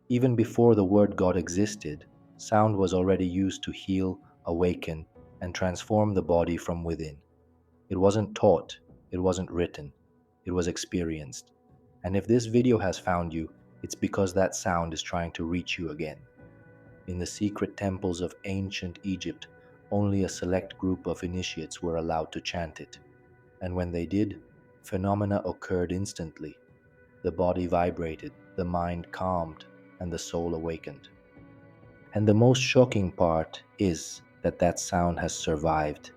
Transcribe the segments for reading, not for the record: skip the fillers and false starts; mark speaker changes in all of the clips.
Speaker 1: Even before the word God existed, sound was already used to heal, awaken, and transform the body from within. It wasn't taught, it wasn't written, it was experienced. And if this video has found you, it's because that sound is trying to reach you again. In the secret temples of ancient Egypt, only a select group of initiates were allowed to chant it. And when they did, phenomena occurred instantly. The body vibrated, the mind calmed, and the soul awakened. And the most shocking part is that that sound has survived.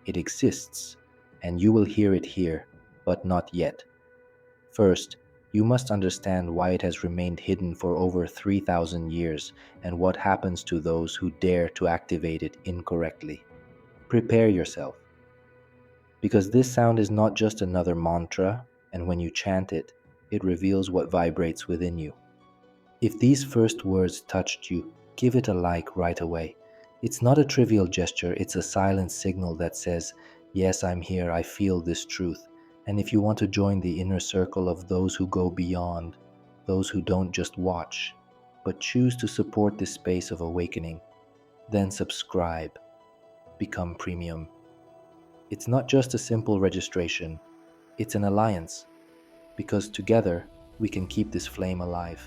Speaker 1: It exists, and you will hear it here, but not yet. First, you must understand why it has remained hidden for over 3,000 years and what happens to those who dare to activate it incorrectly. Prepare yourself, because this sound is not just another mantra, and when you chant it, it reveals what vibrates within you. If these first words touched you, give it a like right away. It's not a trivial gesture, it's a silent signal that says, yes, I'm here, I feel this truth. And if you want to join the inner circle of those who go beyond, those who don't just watch, but choose to support this space of awakening, then subscribe, become premium. It's not just a simple registration, it's an alliance, because together we can keep this flame alive.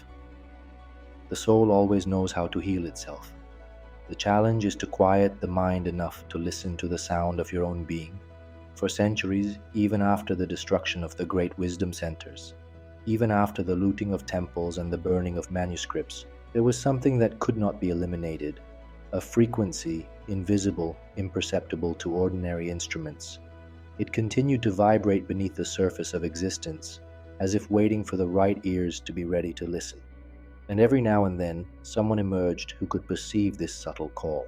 Speaker 1: The soul always knows how to heal itself. The challenge is to quiet the mind enough to listen to the sound of your own being. For centuries, even after the destruction of the great wisdom centers, even after the looting of temples and the burning of manuscripts, there was something that could not be eliminated, a frequency invisible, imperceptible to ordinary instruments. It continued to vibrate beneath the surface of existence, as if waiting for the right ears to be ready to listen. And every now and then, someone emerged who could perceive this subtle call.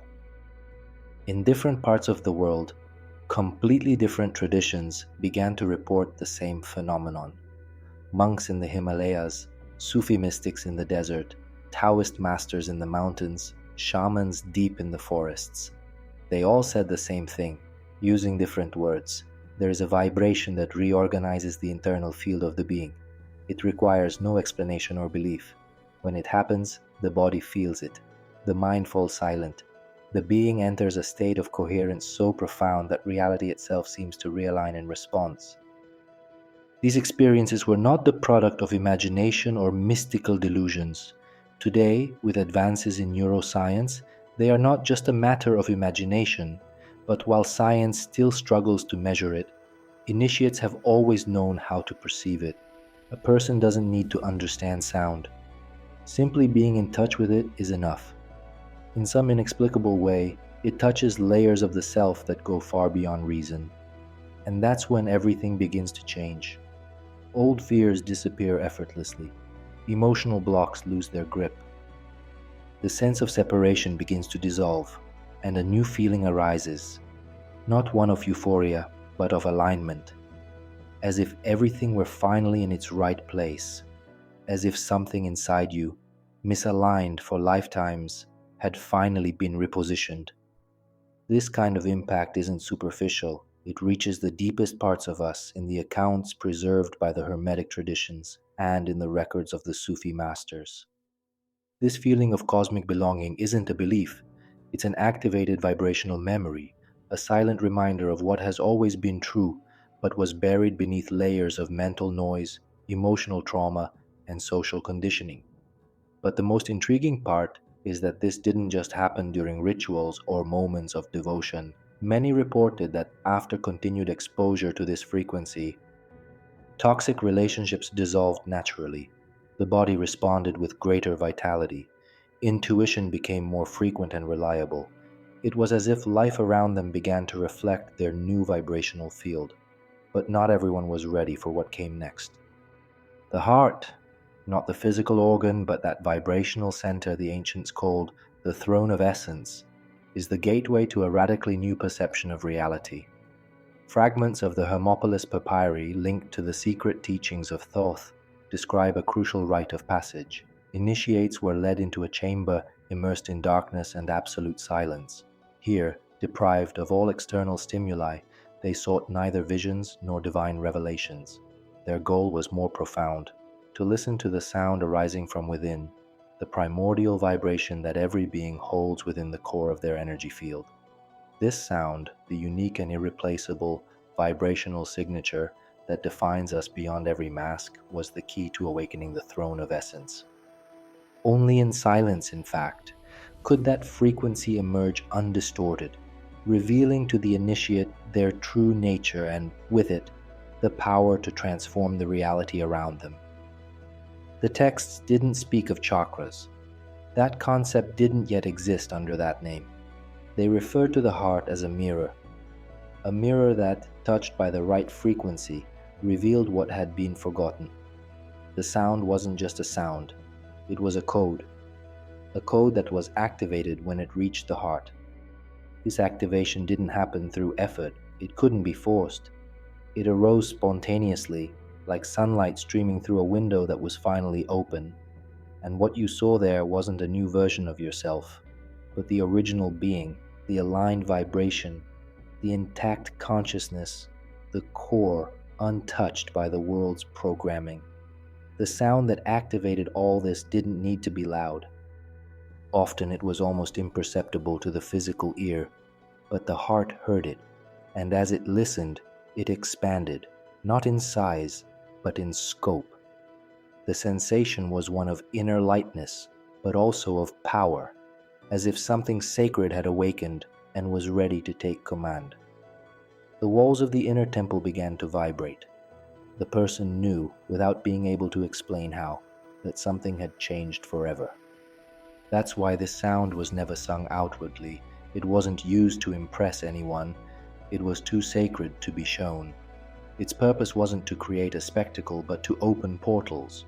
Speaker 1: In different parts of the world, completely different traditions began to report the same phenomenon. Monks in the Himalayas, Sufi mystics in the desert, Taoist masters in the mountains, shamans deep in the forests. They all said the same thing, using different words. There is a vibration that reorganizes the internal field of the being. It requires no explanation or belief. When it happens, the body feels it. The mind falls silent. The being enters a state of coherence so profound that reality itself seems to realign in response. These experiences were not the product of imagination or mystical delusions. Today, with advances in neuroscience, they are not just a matter of imagination, but while science still struggles to measure it, initiates have always known how to perceive it. A person doesn't need to understand sound. Simply being in touch with it is enough. In some inexplicable way, it touches layers of the self that go far beyond reason. And that's when everything begins to change. Old fears disappear effortlessly. Emotional blocks lose their grip. The sense of separation begins to dissolve, and a new feeling arises. Not one of euphoria, but of alignment. As if everything were finally in its right place. As if something inside you, misaligned for lifetimes, had finally been repositioned. This kind of impact isn't superficial, it reaches the deepest parts of us in the accounts preserved by the hermetic traditions and in the records of the Sufi masters. This feeling of cosmic belonging isn't a belief, it's an activated vibrational memory, a silent reminder of what has always been true but was buried beneath layers of mental noise, emotional trauma, and social conditioning. But the most intriguing part is that this didn't just happen during rituals or moments of devotion. Many reported that after continued exposure to this frequency, toxic relationships dissolved naturally. The body responded with greater vitality. Intuition became more frequent and reliable. It was as if life around them began to reflect their new vibrational field. But not everyone was ready for what came next. The heart, not the physical organ, but that vibrational center the ancients called the throne of essence, is the gateway to a radically new perception of reality. Fragments of the Hermopolis papyri linked to the secret teachings of Thoth describe a crucial rite of passage. Initiates were led into a chamber immersed in darkness and absolute silence. Here, deprived of all external stimuli, they sought neither visions nor divine revelations. Their goal was more profound, to listen to the sound arising from within, the primordial vibration that every being holds within the core of their energy field. This sound, the unique and irreplaceable vibrational signature that defines us beyond every mask, was the key to awakening the throne of essence. Only in silence, in fact, could that frequency emerge undistorted, revealing to the initiate their true nature and, with it, the power to transform the reality around them. The texts didn't speak of chakras. That concept didn't yet exist under that name. They referred to the heart as a mirror that, touched by the right frequency, revealed what had been forgotten. The sound wasn't just a sound, it was a code that was activated when it reached the heart. This activation didn't happen through effort, it couldn't be forced. It arose spontaneously, like sunlight streaming through a window that was finally open. And what you saw there wasn't a new version of yourself, but the original being, the aligned vibration, the intact consciousness, the core untouched by the world's programming. The sound that activated all this didn't need to be loud. Often it was almost imperceptible to the physical ear, but the heart heard it, and as it listened, it expanded, not in size, but in scope. The sensation was one of inner lightness, but also of power, as if something sacred had awakened and was ready to take command. The walls of the inner temple began to vibrate. The person knew, without being able to explain how, that something had changed forever. That's why this sound was never sung outwardly. It wasn't used to impress anyone. It was too sacred to be shown. Its purpose wasn't to create a spectacle, but to open portals,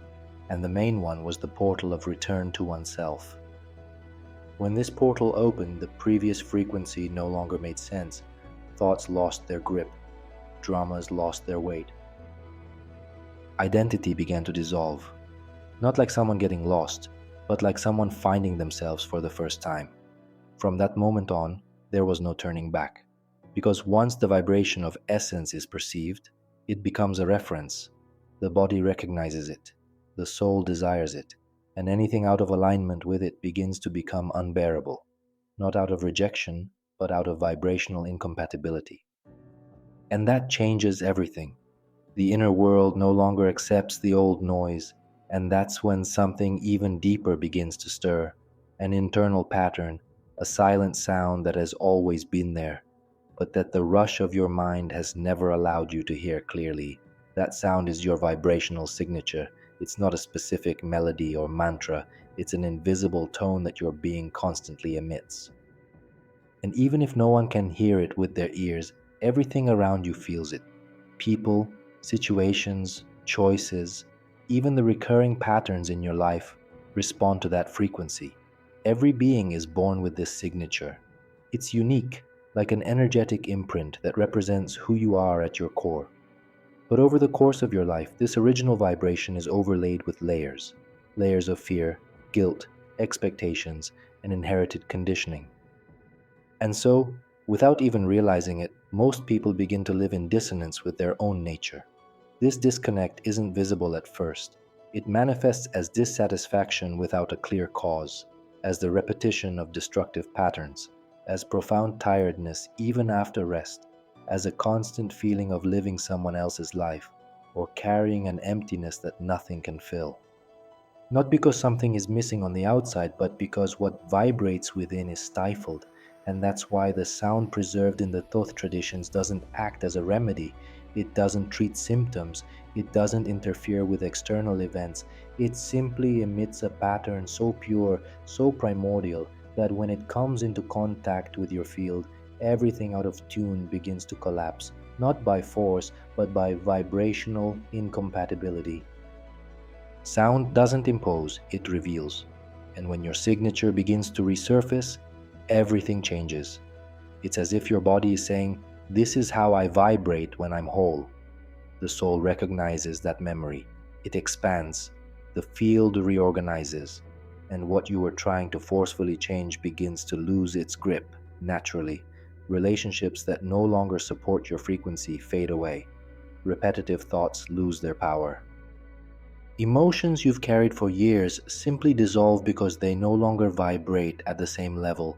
Speaker 1: and the main one was the portal of return to oneself. When this portal opened, the previous frequency no longer made sense. Thoughts lost their grip. Dramas lost their weight. Identity began to dissolve. Not like someone getting lost, but like someone finding themselves for the first time. From that moment on, there was no turning back. Because once the vibration of essence is perceived, it becomes a reference. The body recognizes it. The soul desires it. And anything out of alignment with it begins to become unbearable. Not out of rejection, but out of vibrational incompatibility. And that changes everything. The inner world no longer accepts the old noise, and that's when something even deeper begins to stir, an internal pattern, a silent sound that has always been there, but that the rush of your mind has never allowed you to hear clearly. That sound is your vibrational signature. It's not a specific melody or mantra, it's an invisible tone that your being constantly emits. And even if no one can hear it with their ears, everything around you feels it. People, situations, choices, even the recurring patterns in your life respond to that frequency. Every being is born with this signature. It's unique, like an energetic imprint that represents who you are at your core. But over the course of your life, this original vibration is overlaid with layers. Layers of fear, guilt, expectations, and inherited conditioning. And so, without even realizing it, most people begin to live in dissonance with their own nature. This disconnect isn't visible at first. It manifests as dissatisfaction without a clear cause, as the repetition of destructive patterns, as profound tiredness even after rest, as a constant feeling of living someone else's life, or carrying an emptiness that nothing can fill. Not because something is missing on the outside, but because what vibrates within is stifled. And that's why the sound preserved in the Thoth traditions doesn't act as a remedy. It doesn't treat symptoms. It doesn't interfere with external events. It simply emits a pattern so pure, so primordial, that when it comes into contact with your field, everything out of tune begins to collapse, not by force, but by vibrational incompatibility. Sound doesn't impose, it reveals. And when your signature begins to resurface, everything changes. It's as if your body is saying, "This is how I vibrate when I'm whole." The soul recognizes that memory. It expands. The field reorganizes. And what you were trying to forcefully change begins to lose its grip naturally. Relationships that no longer support your frequency fade away. Repetitive thoughts lose their power. Emotions you've carried for years simply dissolve because they no longer vibrate at the same level.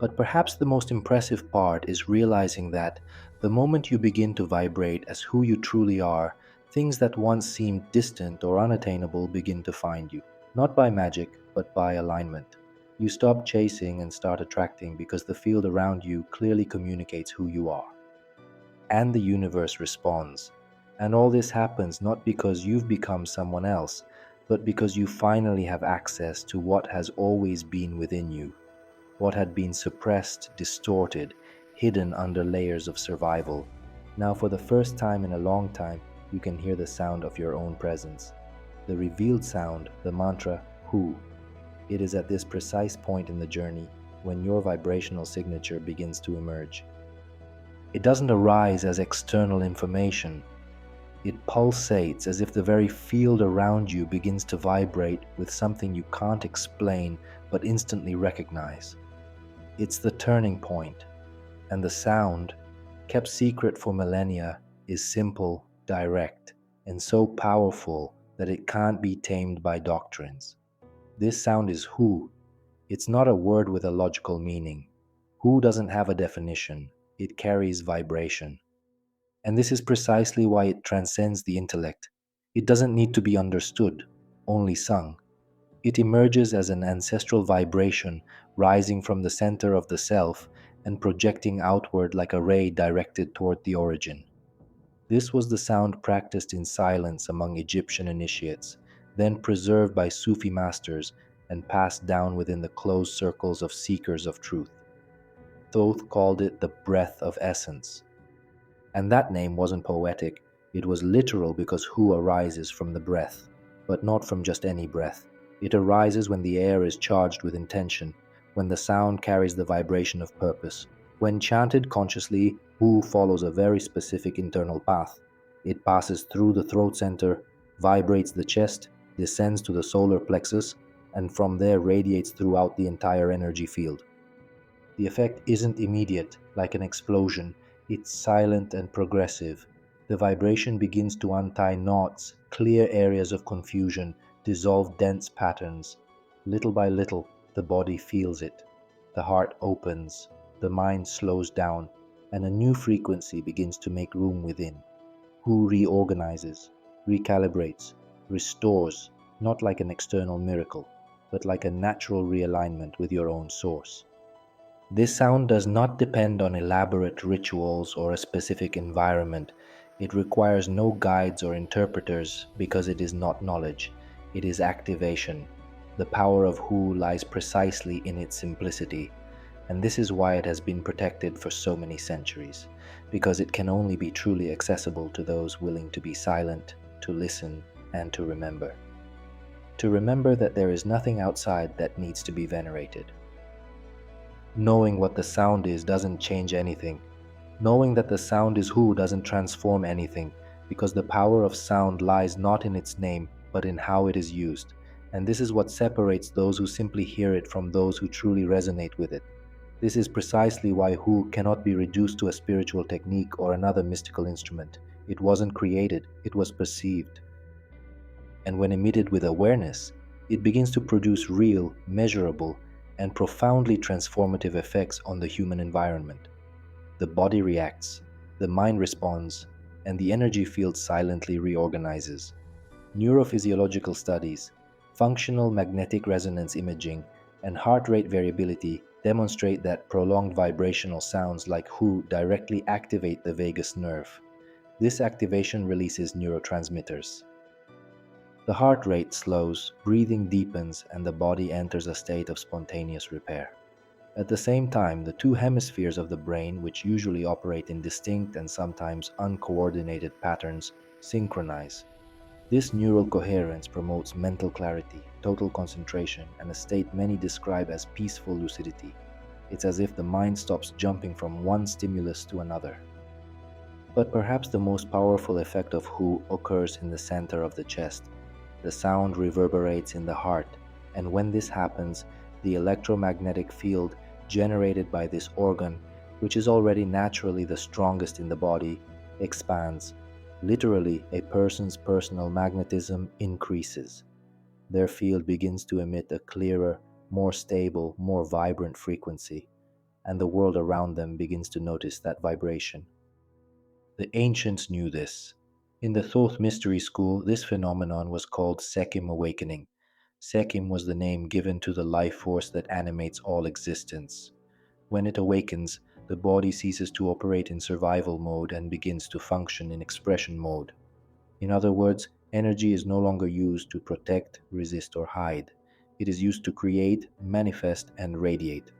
Speaker 1: But perhaps the most impressive part is realizing that the moment you begin to vibrate as who you truly are, things that once seemed distant or unattainable begin to find you. Not by magic, but by alignment. You stop chasing and start attracting because the field around you clearly communicates who you are. And the universe responds. And all this happens not because you've become someone else, but because you finally have access to what has always been within you, what had been suppressed, distorted, hidden under layers of survival. Now, for the first time in a long time, you can hear the sound of your own presence. The revealed sound, the mantra, who. It is at this precise point in the journey when your vibrational signature begins to emerge. It doesn't arise as external information. It pulsates as if the very field around you begins to vibrate with something you can't explain but instantly recognize. It's the turning point, and the sound, kept secret for millennia, is simple, direct, and so powerful that it can't be tamed by doctrines. This sound is who. It's not a word with a logical meaning. Who doesn't have a definition. It carries vibration. And this is precisely why it transcends the intellect. It doesn't need to be understood, only sung. It emerges as an ancestral vibration rising from the center of the self and projecting outward like a ray directed toward the origin. This was the sound practiced in silence among Egyptian initiates, then preserved by Sufi masters and passed down within the closed circles of seekers of truth. Thoth called it the breath of essence. And that name wasn't poetic, it was literal because Hu arises from the breath, but not from just any breath. It arises when the air is charged with intention, when the sound carries the vibration of purpose. When chanted consciously, Hu follows a very specific internal path. It passes through the throat center, vibrates the chest, descends to the solar plexus, and from there radiates throughout the entire energy field. The effect isn't immediate, like an explosion. It's silent and progressive. The vibration begins to untie knots, clear areas of confusion, dissolve dense patterns. Little by little, the body feels it. The heart opens, the mind slows down, and a new frequency begins to make room within. Who reorganizes, recalibrates, restores, not like an external miracle, but like a natural realignment with your own source. This sound does not depend on elaborate rituals or a specific environment. It requires no guides or interpreters because it is not knowledge. It is activation. The power of Hu lies precisely in its simplicity, and this is why it has been protected for so many centuries, because it can only be truly accessible to those willing to be silent, to listen, and to remember. To remember that there is nothing outside that needs to be venerated. Knowing what the sound is doesn't change anything. Knowing that the sound is Who doesn't transform anything, because the power of sound lies not in its name, but in how it is used. And this is what separates those who simply hear it from those who truly resonate with it. This is precisely why Who cannot be reduced to a spiritual technique or another mystical instrument. It wasn't created, it was perceived. And when emitted with awareness, it begins to produce real, measurable, and profoundly transformative effects on the human environment. The body reacts, the mind responds, and the energy field silently reorganizes. Neurophysiological studies, functional magnetic resonance imaging, and heart rate variability demonstrate that prolonged vibrational sounds like Who directly activate the vagus nerve. This activation releases neurotransmitters. The heart rate slows, breathing deepens, and the body enters a state of spontaneous repair. At the same time, the two hemispheres of the brain, which usually operate in distinct and sometimes uncoordinated patterns, synchronize. This neural coherence promotes mental clarity, total concentration, and a state many describe as peaceful lucidity. It's as if the mind stops jumping from one stimulus to another. But perhaps the most powerful effect of Who occurs in the center of the chest. The sound reverberates in the heart, and when this happens, the electromagnetic field generated by this organ, which is already naturally the strongest in the body, expands, Literally, a person's personal magnetism increases. Their field begins to emit a clearer, more stable, more vibrant frequency, and the world around them begins to notice that vibration. The ancients knew this. In the Thoth mystery school, this phenomenon was called Sekkim awakening. Sekkim was the name given to the life force that animates all existence. When it awakens, the body ceases to operate in survival mode and begins to function in expression mode. In other words, energy is no longer used to protect, resist, or hide. It is used to create, manifest, and radiate.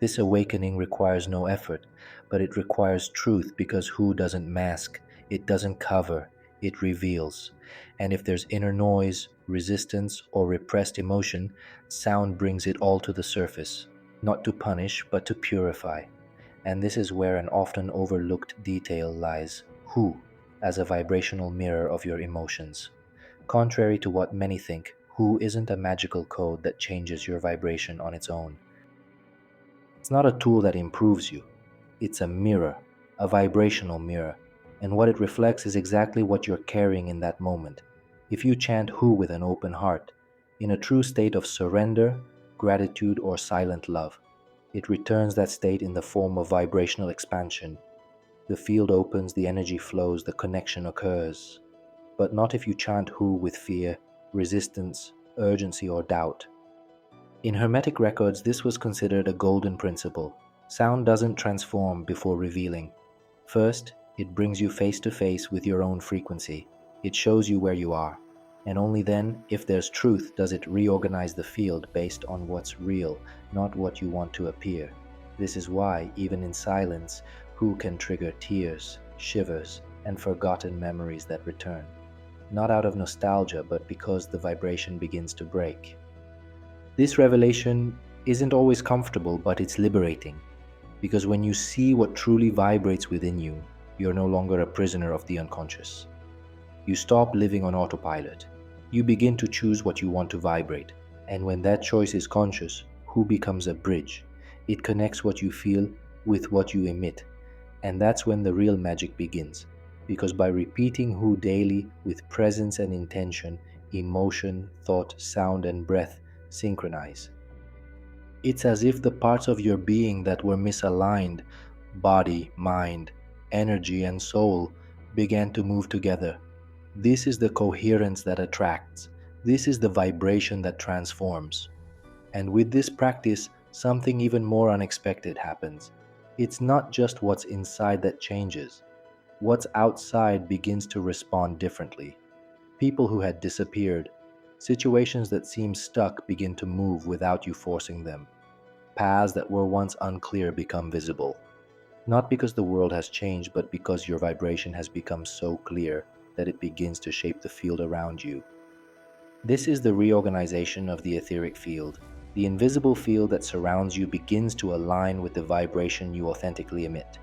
Speaker 1: This awakening requires no effort, but it requires truth because who doesn't mask, it doesn't cover, it reveals. And if there's inner noise, resistance, or repressed emotion, sound brings it all to the surface, not to punish, but to purify. And this is where an often overlooked detail lies: who, as a vibrational mirror of your emotions. Contrary to what many think, who isn't a magical code that changes your vibration on its own. It's not a tool that improves you. It's a mirror, a vibrational mirror, and what it reflects is exactly what you're carrying in that moment. If you chant Who with an open heart, in a true state of surrender, gratitude, or silent love, it returns that state in the form of vibrational expansion. The field opens, the energy flows, the connection occurs. But not if you chant Who with fear, resistance, urgency, or doubt. In Hermetic records, this was considered a golden principle. Sound doesn't transform before revealing. First, it brings you face to face with your own frequency. It shows you where you are. And only then, if there's truth, does it reorganize the field based on what's real, not what you want to appear. This is why, even in silence, who can trigger tears, shivers, and forgotten memories that return. Not out of nostalgia, but because the vibration begins to break. This revelation isn't always comfortable, but it's liberating. Because when you see what truly vibrates within you, you're no longer a prisoner of the unconscious. You stop living on autopilot. You begin to choose what you want to vibrate. And when that choice is conscious, who becomes a bridge? It connects what you feel with what you emit. And that's when the real magic begins. Because by repeating who daily with presence and intention, emotion, thought, sound, and breath synchronize. It's as if the parts of your being that were misaligned, body, mind, energy, and soul, began to move together. This is the coherence that attracts. This is the vibration that transforms. And with this practice, something even more unexpected happens. It's not just what's inside that changes. What's outside begins to respond differently. People who had disappeared, situations that seemed stuck begin to move without you forcing them. Paths that were once unclear become visible. Not because the world has changed, but because your vibration has become so clear that it begins to shape the field around you. This is the reorganization of the etheric field. The invisible field that surrounds you begins to align with the vibration you authentically emit.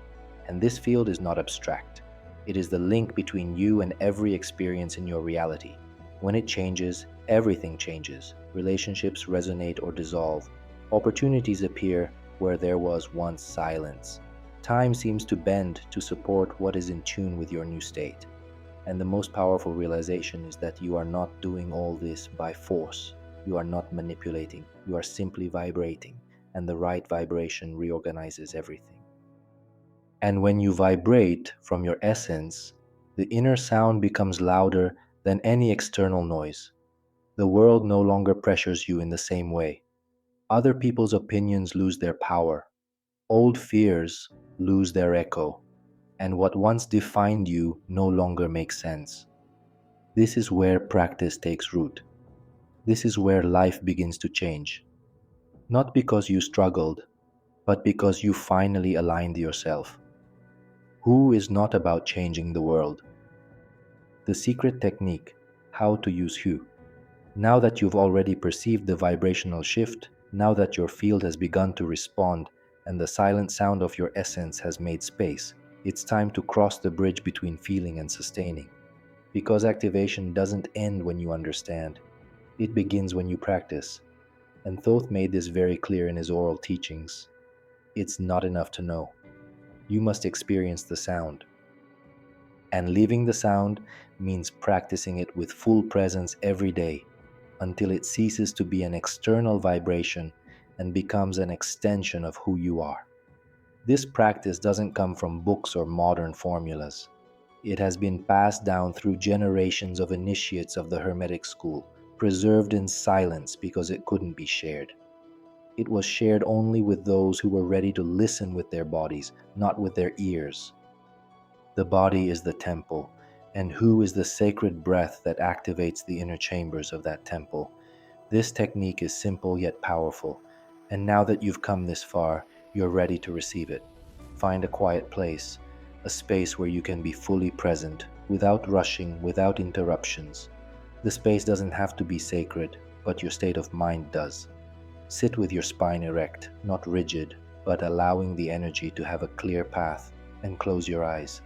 Speaker 1: And this field is not abstract. It is the link between you and every experience in your reality. When it changes, everything changes. Relationships resonate or dissolve. Opportunities appear where there was once silence. Time seems to bend to support what is in tune with your new state. And the most powerful realization is that you are not doing all this by force. You are not manipulating. You are simply vibrating, and the right vibration reorganizes everything. And when you vibrate from your essence, the inner sound becomes louder than any external noise. The world no longer pressures you in the same way. Other people's opinions lose their power. Old fears lose their echo. And what once defined you no longer makes sense. This is where practice takes root. This is where life begins to change. Not because you struggled, but because you finally aligned yourself. Who is not about changing the world? The secret technique, how to use Who. Now that you've already perceived the vibrational shift, now that your field has begun to respond and the silent sound of your essence has made space, it's time to cross the bridge between feeling and sustaining. Because activation doesn't end when you understand, it begins when you practice. And Thoth made this very clear in his oral teachings. It's not enough to know. You must experience the sound. And leaving the sound means practicing it with full presence every day until it ceases to be an external vibration and becomes an extension of who you are. This practice doesn't come from books or modern formulas. It has been passed down through generations of initiates of the Hermetic school, preserved in silence because it couldn't be shared. It was shared only with those who were ready to listen with their bodies, not with their ears. The body is the temple, and who is the sacred breath that activates the inner chambers of that temple? This technique is simple yet powerful, and now that you've come this far, you're ready to receive it. Find a quiet place, a space where you can be fully present, without rushing, without interruptions. The space doesn't have to be sacred, but your state of mind does. Sit with your spine erect, not rigid, but allowing the energy to have a clear path, and close your eyes.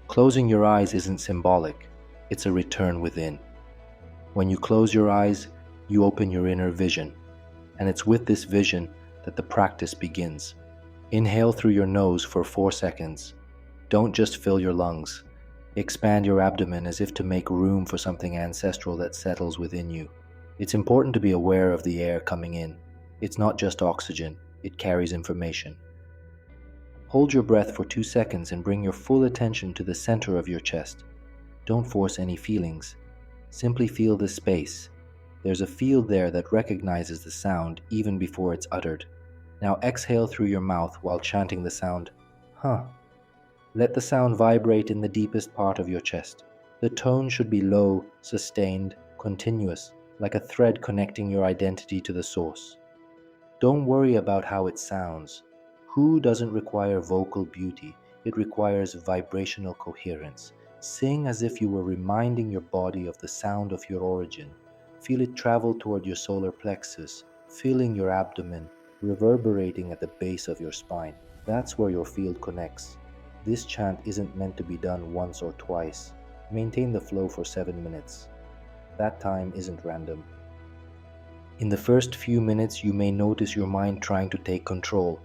Speaker 1: Closing your eyes isn't symbolic, it's a return within. When you close your eyes, you open your inner vision, and it's with this vision that the practice begins. Inhale through your nose for 4 seconds. Don't just fill your lungs. Expand your abdomen as if to make room for something ancestral that settles within you. It's important to be aware of the air coming in. It's not just oxygen, it carries information. Hold your breath for 2 seconds and bring your full attention to the center of your chest. Don't force any feelings. Simply feel the space. There's a field there that recognizes the sound even before it's uttered. Now exhale through your mouth while chanting the sound, huh. Let the sound vibrate in the deepest part of your chest. The tone should be low, sustained, continuous, like a thread connecting your identity to the source. Don't worry about how it sounds. Who doesn't require vocal beauty? It requires vibrational coherence. Sing as if you were reminding your body of the sound of your origin. Feel it travel toward your solar plexus, filling your abdomen, reverberating at the base of your spine. That's where your field connects. This chant isn't meant to be done once or twice. Maintain the flow for 7 minutes. That time isn't random. In the first few minutes, you may notice your mind trying to take control.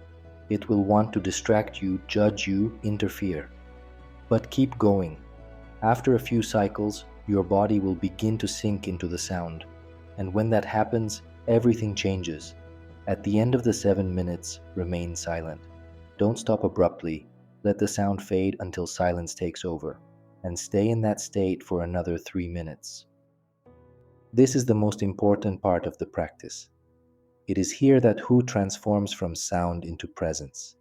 Speaker 1: It will want to distract you, judge you, interfere. But keep going. After a few cycles, your body will begin to sink into the sound. And when that happens, everything changes. At the end of the 7 minutes, remain silent. Don't stop abruptly. Let the sound fade until silence takes over. And stay in that state for another 3 minutes. This is the most important part of the practice. It is here that Hu transforms from sound into presence.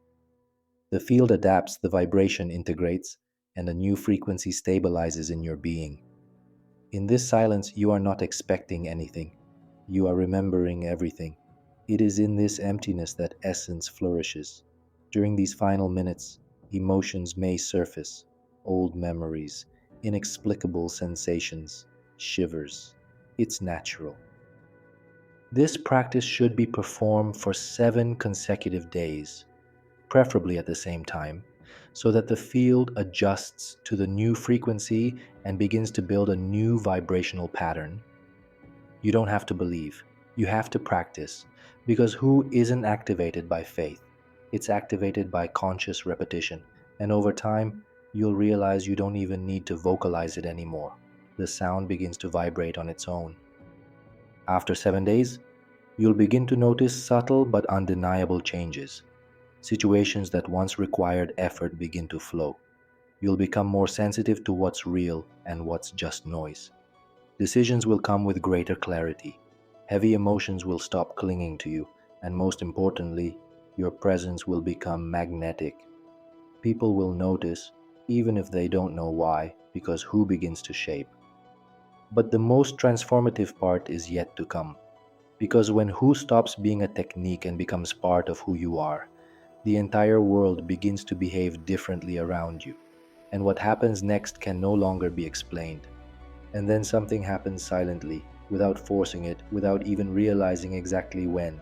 Speaker 1: The field adapts, the vibration integrates, and a new frequency stabilizes in your being. In this silence, you are not expecting anything. You are remembering everything. It is in this emptiness that essence flourishes. During these final minutes, emotions may surface, old memories, inexplicable sensations, shivers. It's natural. This practice should be performed for 7 consecutive days, preferably at the same time, so that the field adjusts to the new frequency and begins to build a new vibrational pattern. You don't have to believe, you have to practice, because Hu isn't activated by faith, it's activated by conscious repetition, and over time, you'll realize you don't even need to vocalize it anymore. The sound begins to vibrate on its own. After 7 days, you'll begin to notice subtle but undeniable changes. Situations that once required effort begin to flow. You'll become more sensitive to what's real and what's just noise. Decisions will come with greater clarity. Heavy emotions will stop clinging to you, and most importantly, your presence will become magnetic. People will notice, even if they don't know why, because Hu begins to shape. But the most transformative part is yet to come. Because when Hu stops being a technique and becomes part of who you are, the entire world begins to behave differently around you. And what happens next can no longer be explained. And then something happens silently, without forcing it, without even realizing exactly when.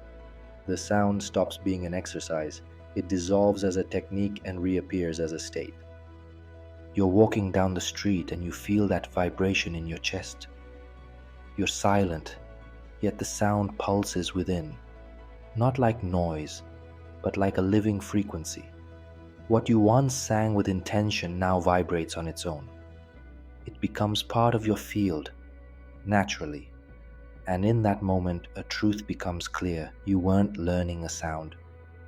Speaker 1: The sound stops being an exercise. It dissolves as a technique and reappears as a state. You're walking down the street and you feel that vibration in your chest. You're silent, yet the sound pulses within, not like noise, but like a living frequency. What you once sang with intention now vibrates on its own. It becomes part of your field, naturally. And in that moment, a truth becomes clear. You weren't learning a sound.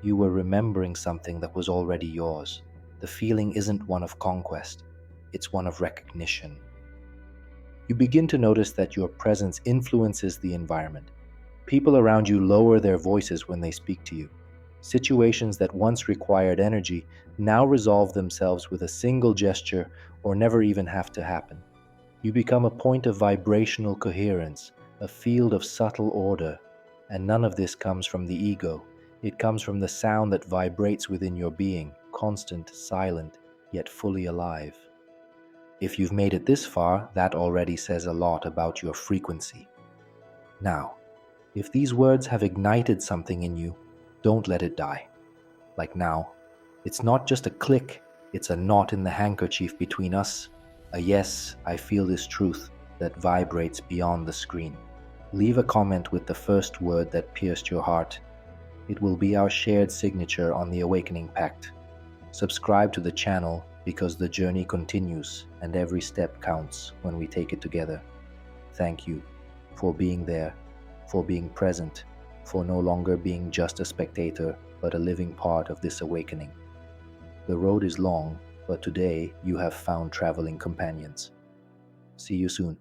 Speaker 1: You were remembering something that was already yours. The feeling isn't one of conquest, it's one of recognition. You begin to notice that your presence influences the environment. People around you lower their voices when they speak to you. Situations that once required energy now resolve themselves with a single gesture or never even have to happen. You become a point of vibrational coherence, a field of subtle order. And none of this comes from the ego. It comes from the sound that vibrates within your being, constant, silent, yet fully alive. If you've made it this far, that already says a lot about your frequency. Now, if these words have ignited something in you, don't let it die. Like now, it's not just a click, it's a knot in the handkerchief between us, a yes, I feel this truth that vibrates beyond the screen. Leave a comment with the first word that pierced your heart. It will be our shared signature on the Awakening Pact. Subscribe to the channel because the journey continues and every step counts when we take it together. Thank you for being there, for being present, for no longer being just a spectator, but a living part of this awakening. The road is long, but today you have found traveling companions. See you soon.